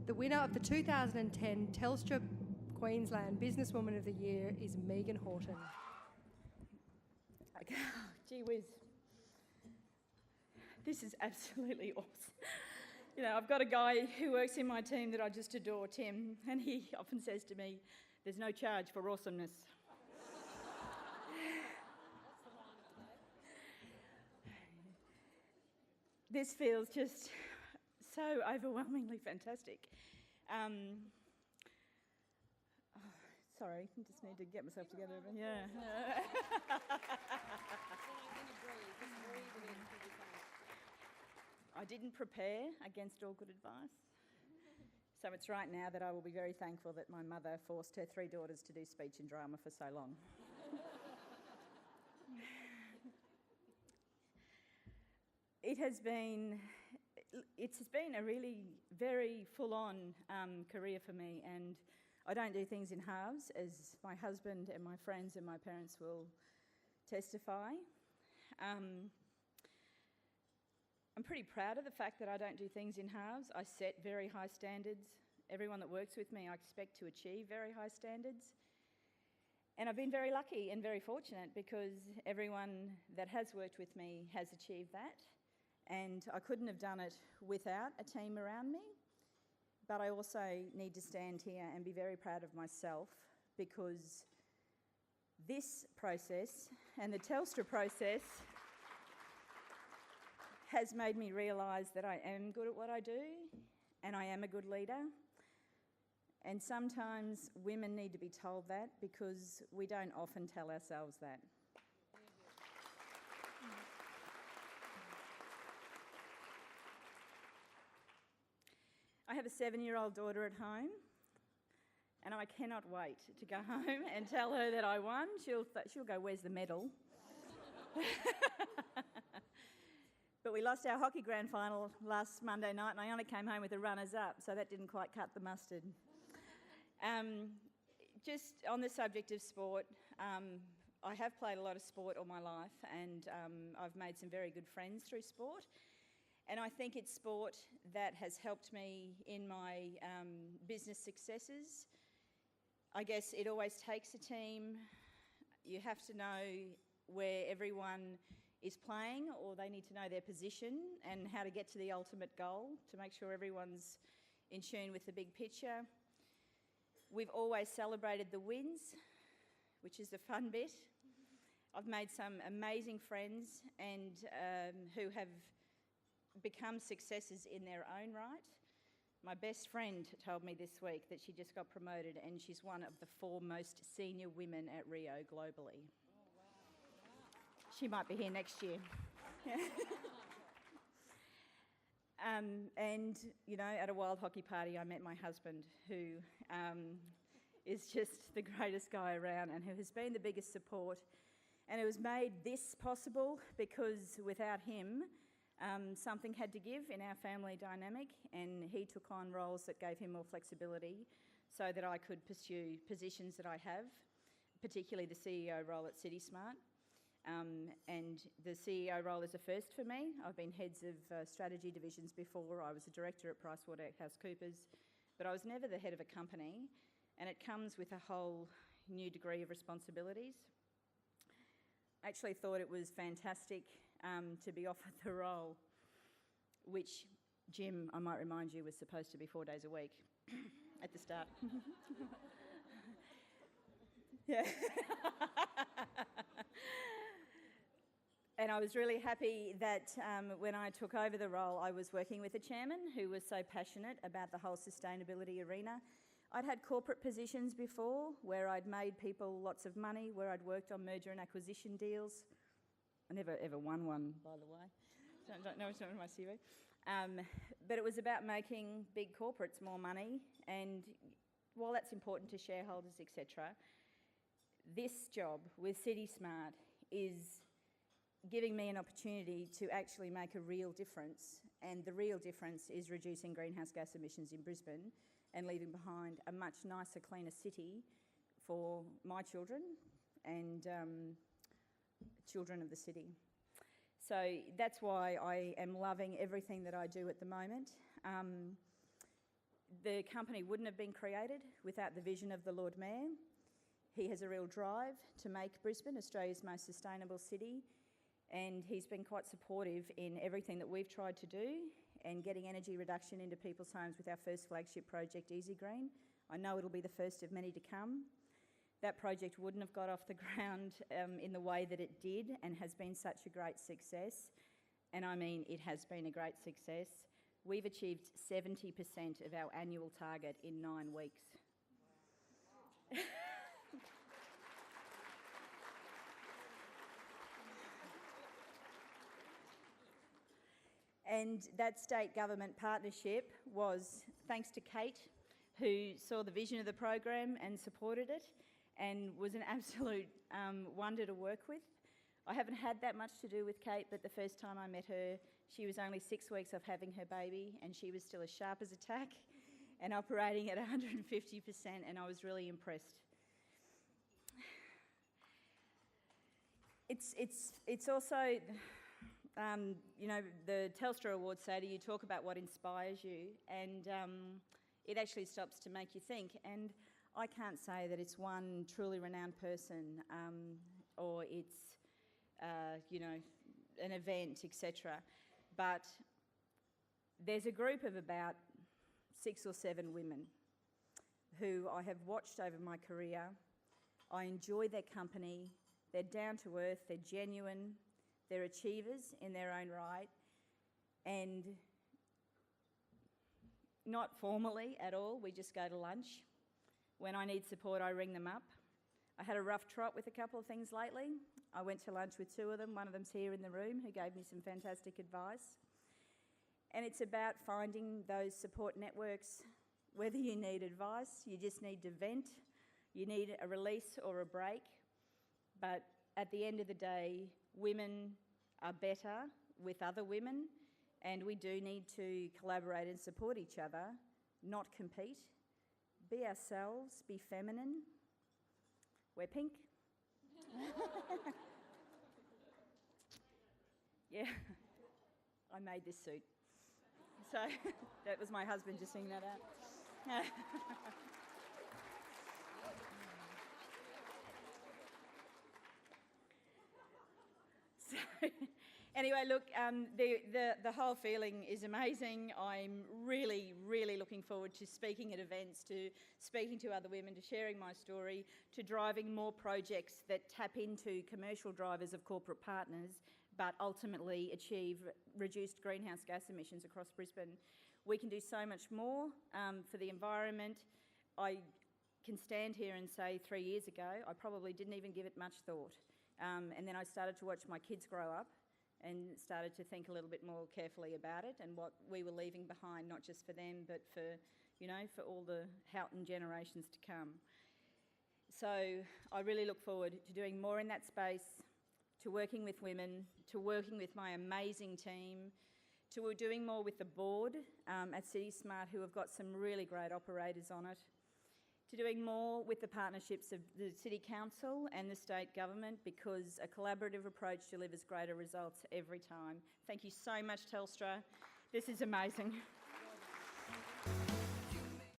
The winner of the 2010 Telstra Queensland Businesswoman of the Year is Megan Houghton. Gee whiz. This is absolutely awesome. You know, I've got a guy who works in my team that I just adore, Tim, and he often says to me, "There's no charge for awesomeness." This feels just so overwhelmingly fantastic. Sorry, I just need to get myself together. Yeah. I didn't prepare against all good advice. So it's right now that I will be very thankful that my mother forced her 3 daughters to do speech and drama for so long. It's been a really very full-on career for me, and I don't do things in halves, as my husband and my friends and my parents will testify. I'm pretty proud of the fact that I don't do things in halves. I set very high standards. Everyone that works with me, I expect to achieve very high standards. And I've been very lucky and very fortunate because everyone that has worked with me has achieved that. And I couldn't have done it without a team around me. But I also need to stand here and be very proud of myself, because this process and the Telstra process has made me realise that I am good at what I do and I am a good leader. And sometimes women need to be told that, because we don't often tell ourselves that. I have a 7-year-old daughter at home, and I cannot wait to go home and tell her that I won. She'll go, "Where's the medal?" But we lost our hockey grand final last Monday night, and I only came home with the runners-up, so that didn't quite cut the mustard. Just on the subject of sport, I have played a lot of sport all my life, and I've made some very good friends through sport. And I think it's sport that has helped me in my business successes. I guess it always takes a team. You have to know where everyone is playing, or they need to know their position and how to get to the ultimate goal to make sure everyone's in tune with the big picture. We've always celebrated the wins, which is the fun bit. I've made some amazing friends and who have become successes in their own right. My best friend told me this week that she just got promoted and she's one of the 4 most senior women at Rio globally. Oh, wow. She might be here next year. And, you know, at a wild hockey party, I met my husband, who is just the greatest guy around and who has been the biggest support. And it was made this possible because without him, something had to give in our family dynamic, and he took on roles that gave him more flexibility so that I could pursue positions that I have, particularly the CEO role at CitySmart. And the CEO role is a first for me. I've been heads of strategy divisions before. I was a director at PricewaterhouseCoopers, but I was never the head of a company, and it comes with a whole new degree of responsibilities. I actually thought it was fantastic to be offered the role, which, Jim, I might remind you, was supposed to be 4 days a week at the start. Yeah. And I was really happy that when I took over the role, I was working with a chairman who was so passionate about the whole sustainability arena. I'd had corporate positions before where I'd made people lots of money, where I'd worked on merger and acquisition deals. I never ever won one, by the way. Don't know, it's not in my CV. But it was about making big corporates more money, and while that's important to shareholders, etc., this job with CitySmart is giving me an opportunity to actually make a real difference, and the real difference is reducing greenhouse gas emissions in Brisbane and leaving behind a much nicer, cleaner city for my children and children of the city. So that's why I am loving everything that I do at the moment. The company wouldn't have been created without the vision of the Lord Mayor. He has a real drive to make Brisbane Australia's most sustainable city, and he's been quite supportive in everything that we've tried to do and getting energy reduction into people's homes with our first flagship project, Easy Green. I know it'll be the first of many to come. That project wouldn't have got off the ground in the way that it did and has been such a great success. And I mean, it has been a great success. We've achieved 70% of our annual target in 9 weeks. And that state government partnership was thanks to Kate, who saw the vision of the program and supported it, and was an absolute wonder to work with. I haven't had that much to do with Kate, but the first time I met her, she was only 6 weeks off having her baby, and she was still as sharp as a tack and operating at 150%, and I was really impressed. It's also, you know, the Telstra Awards say to you, talk about what inspires you, and it actually stops to make you think. And I can't say that it's one truly renowned person or it's, you know, an event, etc. But there's a group of about 6 or 7 women who I have watched over my career. I enjoy their company. They're down to earth, they're genuine, they're achievers in their own right, and not formally at all, we just go to lunch. When I need support, I ring them up. I had a rough trot with a couple of things lately. I went to lunch with 2 of them. One of them's here in the room, who gave me some fantastic advice. And it's about finding those support networks. Whether you need advice, you just need to vent, you need a release or a break. But at the end of the day, women are better with other women, and we do need to collaborate and support each other, not compete. Be ourselves, be feminine. Wear pink. Yeah, I made this suit. So that was my husband just singing that out. So, anyway, look, the whole feeling is amazing. I'm really, really looking forward to speaking at events, to speaking to other women, to sharing my story, to driving more projects that tap into commercial drivers of corporate partners, but ultimately achieve reduced greenhouse gas emissions across Brisbane. We can do so much more for the environment. I can stand here and say 3 years ago, I probably didn't even give it much thought. And then I started to watch my kids grow up and started to think a little bit more carefully about it and what we were leaving behind, not just for them, but for, you know, for all the Houghton generations to come. So I really look forward to doing more in that space, to working with women, to working with my amazing team, to doing more with the board at City Smart, who have got some really great operators on it, to doing more with the partnerships of the City Council and the state government, because a collaborative approach delivers greater results every time. Thank you so much, Telstra. This is amazing.